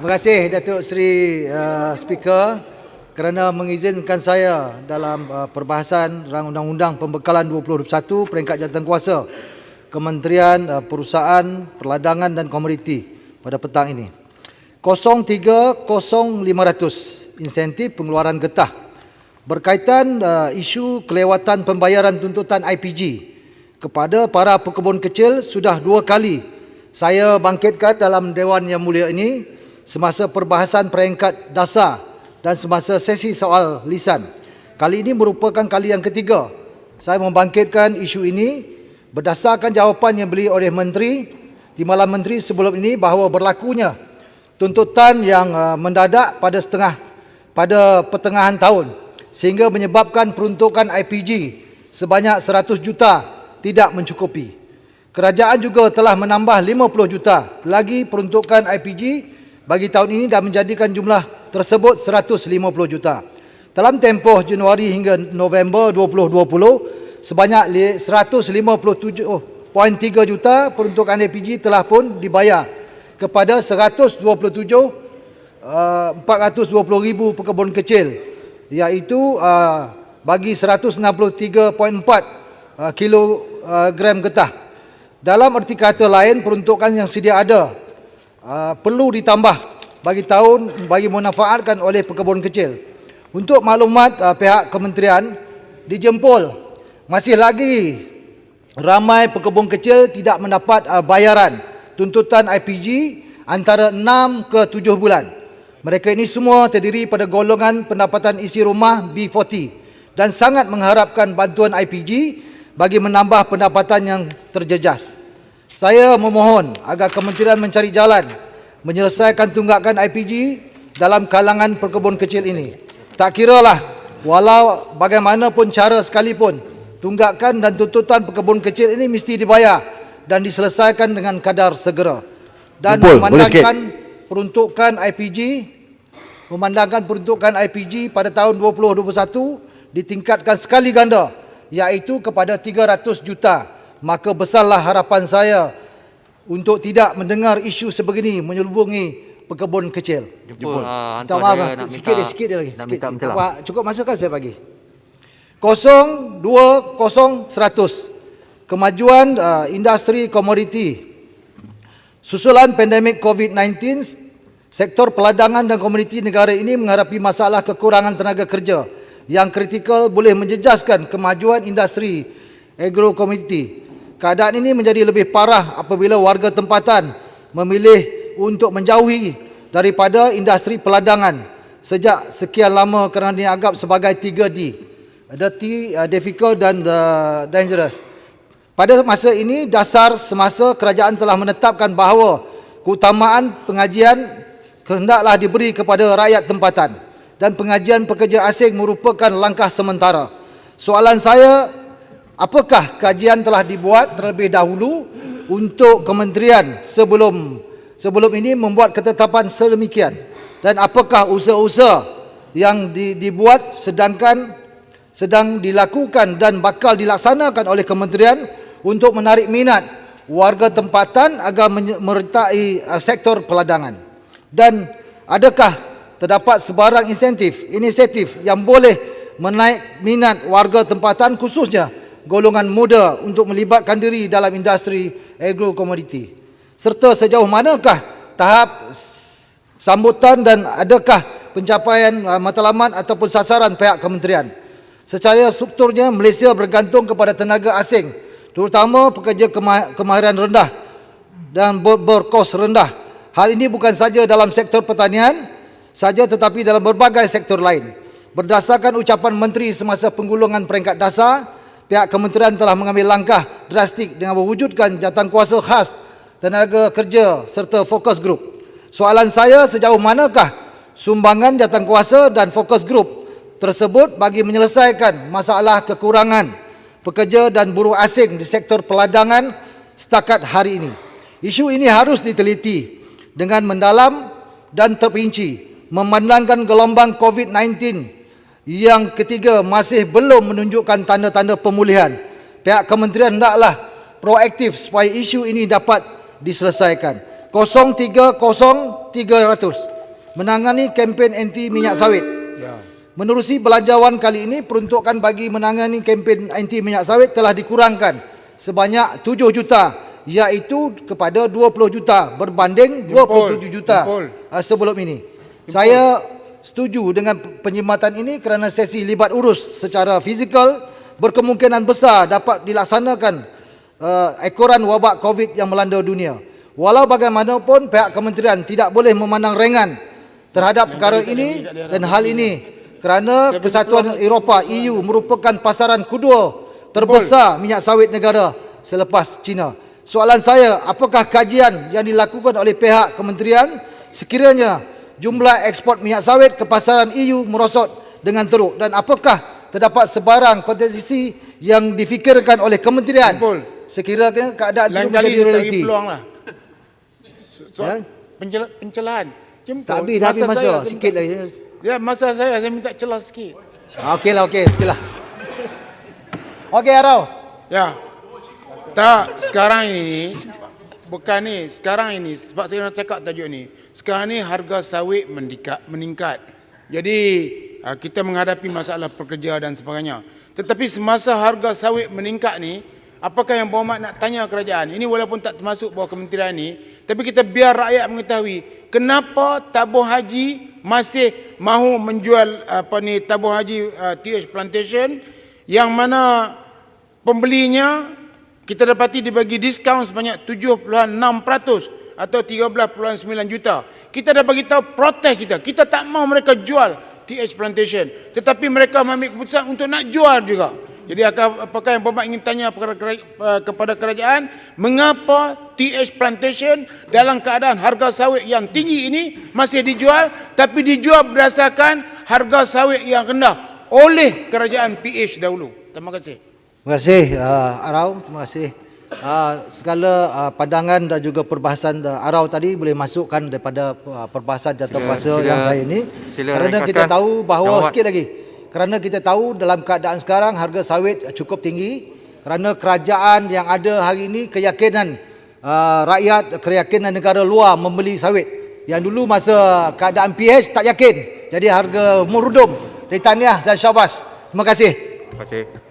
Terima kasih Datuk Seri Speaker kerana mengizinkan saya dalam perbahasan Rang Undang-Undang Pembekalan 2021 peringkat jawatankuasa Kementerian Perusahaan, Perladangan dan Komoditi pada petang ini. 030500 insentif pengeluaran getah berkaitan isu kelewatan pembayaran tuntutan IPG kepada para pekebun kecil sudah 2 kali saya bangkitkan dalam Dewan Yang Mulia ini semasa perbahasan peringkat dasar dan semasa sesi soal lisan. Kali ini merupakan kali yang ketiga saya membangkitkan isu ini berdasarkan jawapan yang diberi oleh Menteri Timbalan Menteri sebelum ini bahawa berlakunya tuntutan yang mendadak pada pertengahan tahun sehingga menyebabkan peruntukan IPG sebanyak 100 juta tidak mencukupi. Kerajaan juga telah menambah 50 juta lagi peruntukan IPG bagi tahun ini dan menjadikan jumlah tersebut 150 juta. Dalam tempoh Januari hingga November 2020, sebanyak 157.3 juta peruntukan IPG telah pun dibayar kepada 420,000 pekebun kecil, iaitu bagi 163.4 kilogram getah. Dalam erti kata lain, peruntukan yang sedia ada perlu ditambah bagi memanfaatkan oleh pekebun kecil. Untuk maklumat pihak kementerian, dijempol masih lagi ramai pekebun kecil tidak mendapat bayaran tuntutan IPG antara 6 ke 7 bulan. Mereka ini semua terdiri pada golongan pendapatan isi rumah B40 dan sangat mengharapkan bantuan IPG bagi menambah pendapatan yang terjejas. Saya memohon agar kementerian mencari jalan menyelesaikan tunggakan IPG dalam kalangan pekebun kecil ini. Tak kiralah walau bagaimanapun cara sekalipun, tunggakan dan tuntutan pekebun kecil ini mesti dibayar dan diselesaikan dengan kadar segera. Dan memandangkan peruntukan IPG pada tahun 2021 ditingkatkan sekali ganda, iaitu kepada 300 juta, maka besarlah harapan saya untuk tidak mendengar isu sebegini menyelubungi pekebun kecil. Minta maaf, sikit dia lagi. Pak, cukup masa kan saya bagi. 020100 kemajuan industri komoditi. Susulan pandemik COVID-19, sektor peladangan dan komoditi negara ini menghadapi masalah kekurangan tenaga kerja yang kritikal boleh menjejaskan kemajuan industri agrokomoditi. Keadaan ini menjadi lebih parah apabila warga tempatan memilih untuk menjauhi daripada industri peladangan sejak sekian lama kerana dianggap sebagai 3D, dirty, difficult dan dangerous. Pada masa ini, dasar semasa kerajaan telah menetapkan bahawa keutamaan pengajian hendaklah diberi kepada rakyat tempatan dan pengajian pekerja asing merupakan langkah sementara. Soalan saya, apakah kajian telah dibuat terlebih dahulu untuk kementerian sebelum ini membuat ketetapan sedemikian? Dan apakah usaha-usaha yang dibuat sedang dilakukan dan bakal dilaksanakan oleh kementerian untuk menarik minat warga tempatan agar menyertai sektor peladangan? Dan adakah terdapat sebarang inisiatif yang boleh menaik minat warga tempatan khususnya golongan muda untuk melibatkan diri dalam industri agrokomoditi? Serta sejauh manakah tahap sambutan dan adakah pencapaian matlamat ataupun sasaran pihak kementerian? Secara strukturnya, Malaysia bergantung kepada tenaga asing, terutama pekerja kemahiran rendah dan berkos rendah. Hal ini bukan saja dalam sektor pertanian saja tetapi dalam berbagai sektor lain. Berdasarkan ucapan Menteri semasa penggulungan peringkat dasar, pihak kementerian telah mengambil langkah drastik dengan mewujudkan jawatankuasa khas tenaga kerja serta fokus grup. Soalan saya, sejauh manakah sumbangan jawatankuasa dan fokus grup tersebut bagi menyelesaikan masalah kekurangan pekerja dan buruh asing di sektor peladangan setakat hari ini? Isu ini harus diteliti dengan mendalam dan terperinci, memandangkan gelombang COVID-19 yang ketiga masih belum menunjukkan tanda-tanda pemulihan. Pihak kementerian hendaklah proaktif supaya isu ini dapat diselesaikan. 030300 menangani kempen anti minyak sawit. Menerusi belanjawan kali ini, peruntukan bagi menangani kempen anti minyak sawit telah dikurangkan sebanyak 7 juta, iaitu kepada 20 juta berbanding 27 juta sebelum ini. Saya setuju dengan penyematan ini kerana sesi libat urus secara fizikal berkemungkinan besar dapat dilaksanakan ekoran wabak COVID yang melanda dunia. Walau bagaimanapun, pihak kementerian tidak boleh memandang ringan terhadap perkara ini dan hal ini kerana Kesatuan Eropah EU merupakan pasaran kedua terbesar minyak sawit negara selepas China. Soalan saya, apakah kajian yang dilakukan oleh pihak kementerian sekiranya jumlah ekspor minyak sawit ke pasaran EU merosot dengan teruk, dan apakah terdapat sebarang kontingensi yang difikirkan oleh kementerian sekiranya keadaan itu menjadi realiti? Pencelahan. Tak habis masa, sikit lagi. Ya, masa saya minta celah sikit. Okeylah, okey, celah. Okey, Arau. Ya. Tak, sekarang ini bukan ni, sekarang ini sebab saya nak cakap tajuk ni. Sekarang ni harga sawit meningkat. Jadi kita menghadapi masalah pekerja dan sebagainya. Tetapi semasa harga sawit meningkat ni, apakah yang berhormat nak tanya kerajaan? Ini walaupun tak termasuk bawah kementerian ni, tapi kita biar rakyat mengetahui kenapa tabung haji masih mahu menjual tabung haji TH Plantation, yang mana pembelinya kita dapati dibagi diskaun sebanyak 7.6% atau 13.9 juta. Kita dah bagi tahu protes kita tak mahu mereka jual TH Plantation, tetapi mereka mengambil keputusan untuk nak jual juga. Jadi apakah yang Bapak ingin tanya kepada kerajaan, mengapa TH Plantation dalam keadaan harga sawit yang tinggi ini masih dijual, tapi dijual berdasarkan harga sawit yang rendah oleh kerajaan PH dahulu? Terima kasih. Terima kasih Arau, terima kasih. Segala pandangan dan juga perbahasan Arau tadi boleh masukkan daripada perbahasan jatuh kuasa yang saya ini. Kerana kita tahu bahawa sikit lagi, kerana kita tahu dalam keadaan sekarang harga sawit cukup tinggi, kerana kerajaan yang ada hari ini keyakinan rakyat, keyakinan negara luar membeli sawit. Yang dulu masa keadaan PH tak yakin, jadi harga merudum. Tahniah dan syabas. Terima kasih. Terima kasih.